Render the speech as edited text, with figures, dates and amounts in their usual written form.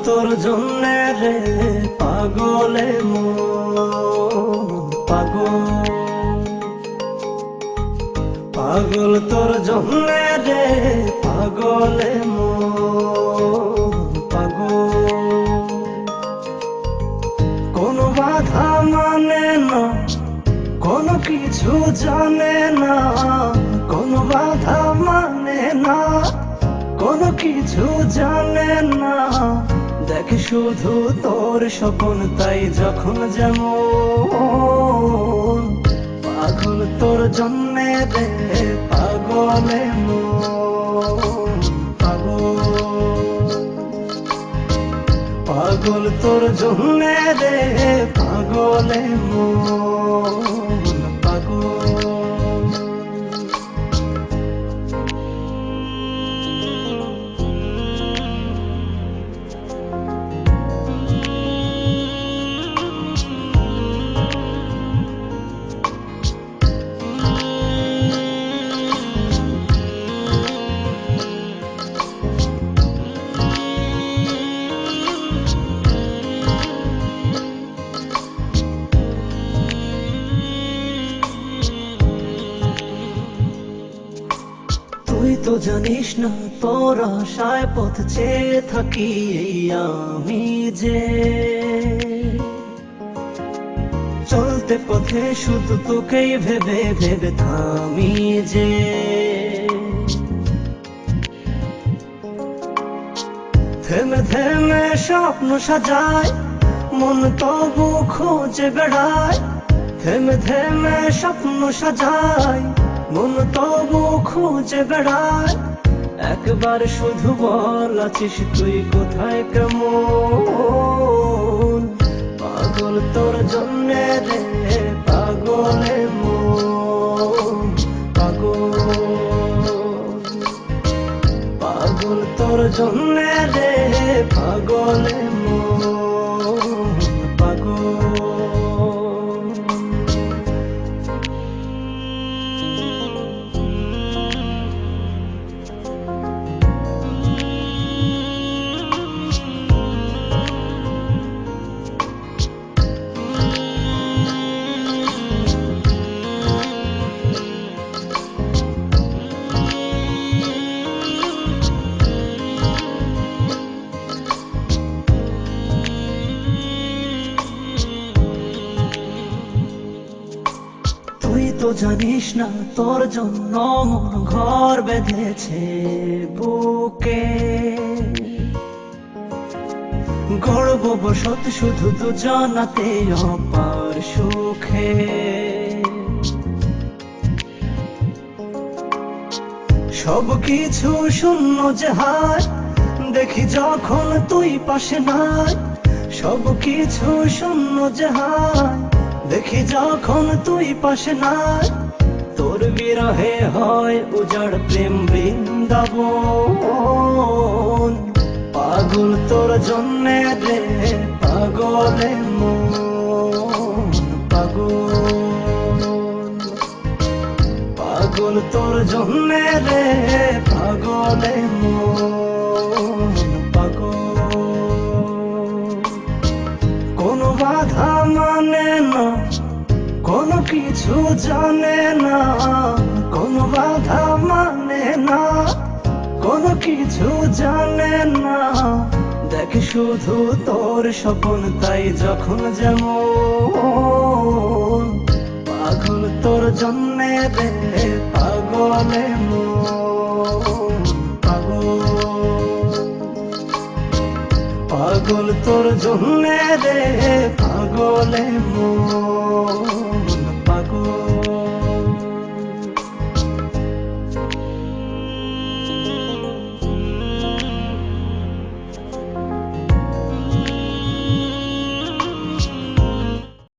তোর জন্যে রে পাগলে পাগল, পাগল তোর জন্যে রে পাগলে পাগল। কোনো বাধা মানে না, কোনো কিছু জানে না, কোনো বাধা মানে না, কোনো কিছু জানে না। দেখ শুধু তোর স্বপ্ন, তাই যখন যেমন পাগল তোর জন্যে রে পাগলে পাগল, পাগল তোর জন্যে রে পাগলে পাগল। তুই তো জানিস না তোর আশায় পথ চেয়ে থাকি আমি যে, চলতে পথে শুধু তোকেই ভেবে ভেবে থামি যে। থেমে থেমে স্বপ্ন সাজায় মন তবু খোঁজে বেড়ায়, থেমে থেমে স্বপ্ন সাজায় মন তবু খুঁজে বেড়ায়। একবার শুধু বল আছিস তুই কোথায় কেমন, পাগল তোর জন্যে রে পাগলে পাগল, পাগল তোর জন্যে রে পাগলে পাগল। তুই তো জানিস না তোর জন্য মন ঘর বেঁধেছে বুকে, গর্ব বসত শুধু দুজনাতে অপার সুখে। সব কিছু শূন্য যে হায় দেখি যখন তুই পাশে নাই, সব কিছু শূন্য যে হায় দেখি যখন তুই পাশে নাই। তোর বিরহে হয় উজাড় প্রেম বৃন্দাবন, পাগল তোর জন্যে রে পাগলে পাগল, পাগল তোর জন্যে রে পাগলে পাগল। কোনো বাধা মানে না, কোনো কিছু জানে না, কোনো বাধা মানে না, কোনো কিছু জানে না। দেখ শুধু তোর স্বপ্ন, তাই যখন যেমন পাগল তোর জন্যে রে পাগলে পাগল, পাগল তোর জন্যে রে পাগলে